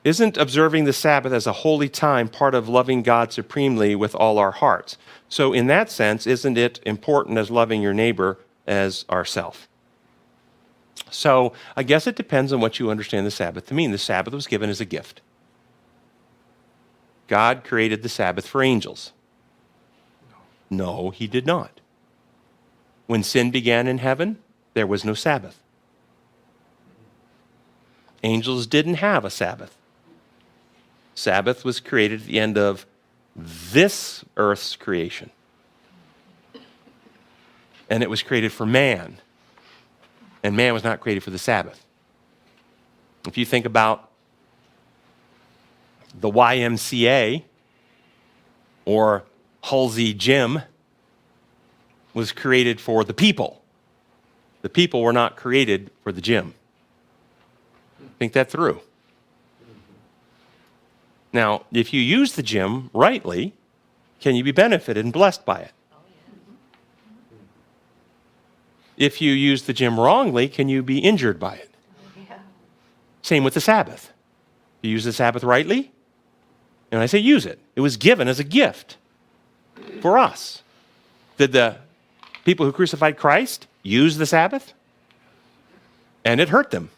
Isn't observing the Sabbath as a holy time part of loving God supremely with all our hearts? So in that sense, isn't it important as loving your neighbor as ourself? So I guess it depends on what you understand the Sabbath to mean. The Sabbath was given as a gift. God created the Sabbath for angels. No, he did not. When sin began in heaven, there was no Sabbath. Angels didn't have a Sabbath. Sabbath was created at the end of this earth's creation. And it was created for man. And man was not created for the Sabbath. If you think about the YMCA or Halsey Gym was created for the people. The people were not created for the gym. Think that through. Now, if you use the gym rightly, can you be benefited and blessed by it? If you use the gym wrongly, can you be injured by it? Same with the Sabbath. You use the Sabbath rightly, and I say use it. It was given as a gift for us. Did the people who crucified Christ use the Sabbath? And it hurt them.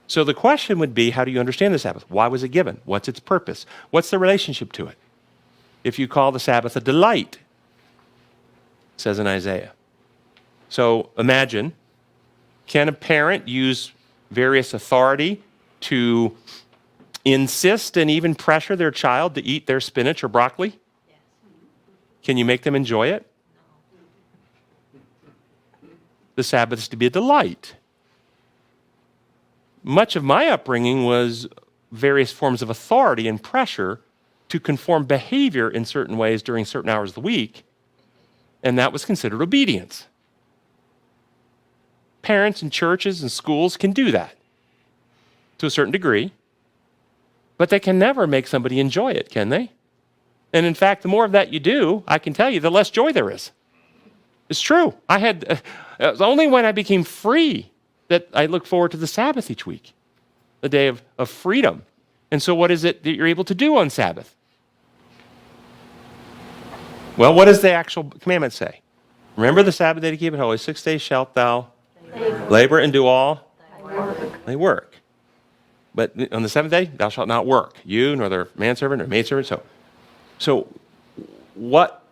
So the question would be, how do you understand the Sabbath? Why was it given? What's its purpose? What's the relationship to it? If you call the Sabbath a delight, it says in Isaiah. So imagine, can a parent use various authority to insist and even pressure their child to eat their spinach or broccoli? Yes. Can you make them enjoy it? No. The Sabbath is to be a delight. Much of my upbringing was various forms of authority and pressure to conform behavior in certain ways during certain hours of the week, and that was considered obedience. Parents and churches and schools can do that to a certain degree, but they can never make somebody enjoy it, can they? And in fact, the more of that you do, I can tell you, the less joy there is. It's true. It was only when I became free that I look forward to the Sabbath each week, the day of freedom. And so what is it that you're able to do on Sabbath? Well, what does the actual commandment say? Remember the Sabbath day to keep it holy. 6 days shalt thou labor and do all thy work. But on the seventh day, thou shalt not work, you, nor their manservant or maidservant. So what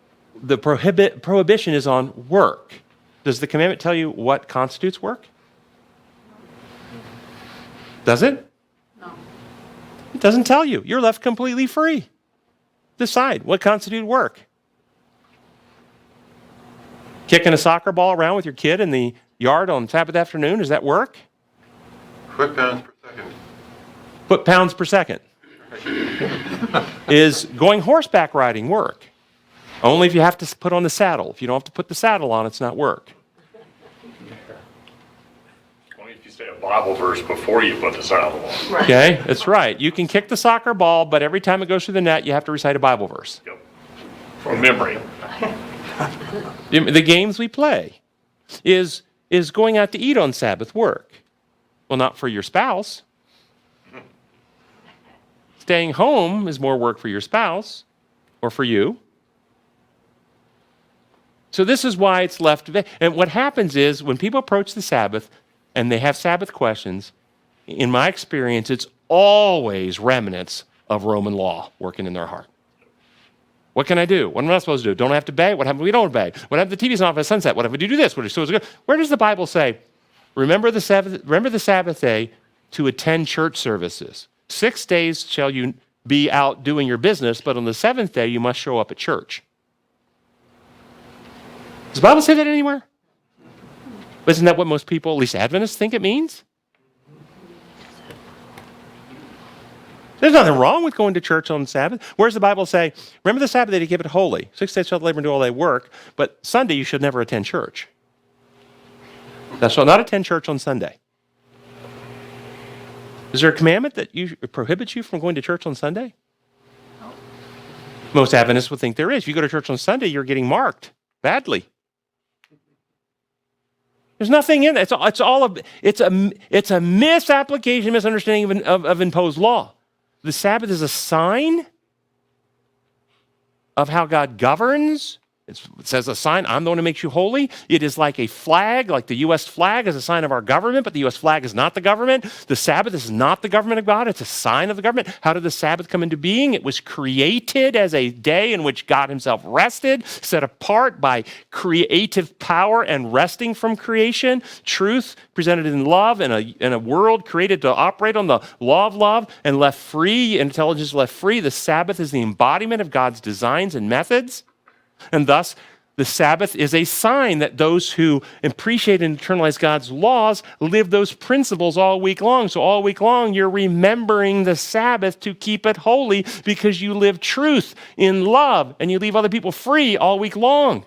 the prohibition is on work. Does the commandment tell you what constitutes work? Does it? No. It doesn't tell you. You're left completely free. Decide what constitutes work. Kicking a soccer ball around with your kid in the yard on Sabbath afternoon, does that work? Foot-pounds per second. Foot-pounds per second. Is going horseback riding work? Only if you have to put on the saddle. If you don't have to put the saddle on, it's not work. Only if you say a Bible verse before you put the saddle on. Right. Okay, that's right. You can kick the soccer ball, but every time it goes through the net, you have to recite a Bible verse. Yep. From memory. The games we play is going out to eat on Sabbath work. Well, not for your spouse. Staying home is more work for your spouse or for you. So this is why it's left. And what happens is when people approach the Sabbath and they have Sabbath questions, in my experience, it's always remnants of Roman law working in their heart. What can I do? What am I supposed to do? Don't I have to obey? What happens if we don't obey? What happens if the TV's not off at sunset? What if we do this? Where does the Bible say, remember the Sabbath day to attend church services? 6 days shall you be out doing your business, but on the seventh day you must show up at church. Does the Bible say that anywhere? Isn't that what most people, at least Adventists, think it means? There's nothing wrong with going to church on Sabbath. Where does the Bible say, remember the Sabbath day to keep it holy? 6 days shalt labor and do all thy work, but Sunday you should never attend church. Thou shalt not attend church on Sunday. Is there a commandment that prohibits you from going to church on Sunday? No. Most Adventists would think there is. If you go to church on Sunday, you're getting marked badly. There's nothing in it. It's a misapplication, misunderstanding of imposed law. The Sabbath is a sign of how God governs. It says a sign, I'm the one who makes you holy. It is like a flag, like the U.S. flag is a sign of our government, but the U.S. flag is not the government. The Sabbath is not the government of God. It's a sign of the government. How did the Sabbath come into being? It was created as a day in which God himself rested, set apart by creative power and resting from creation. Truth presented in love in a world created to operate on the law of love and left free, intelligence left free. The Sabbath is the embodiment of God's designs and methods. And thus, the Sabbath is a sign that those who appreciate and internalize God's laws live those principles all week long. So all week long, you're remembering the Sabbath to keep it holy because you live truth in love and you leave other people free all week long.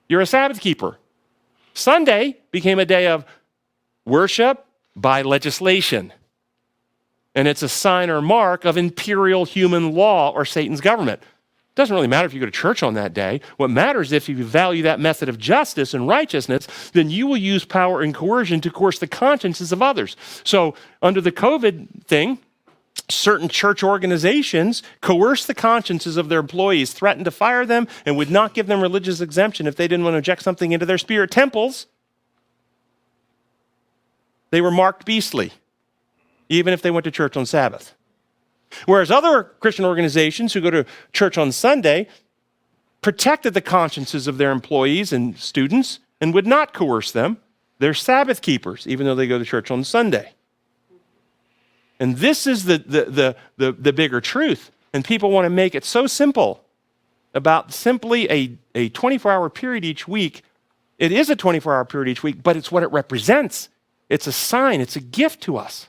You're a Sabbath keeper. Sunday became a day of worship by legislation. And it's a sign or mark of imperial human law or Satan's government. It doesn't really matter if you go to church on that day. What matters is if you value that method of justice and righteousness, then you will use power and coercion to coerce the consciences of others. So under the COVID thing, certain church organizations coerced the consciences of their employees, threatened to fire them, and would not give them religious exemption if they didn't want to inject something into their spirit temples. They were marked beastly, even if they went to church on Sabbath. Whereas other Christian organizations who go to church on Sunday protected the consciences of their employees and students and would not coerce them. They're Sabbath keepers, even though they go to church on Sunday. And this is the bigger truth. And people want to make it so simple about simply a 24-hour period each week. It is a 24-hour period each week, but it's what it represents. It's a sign. It's a gift to us.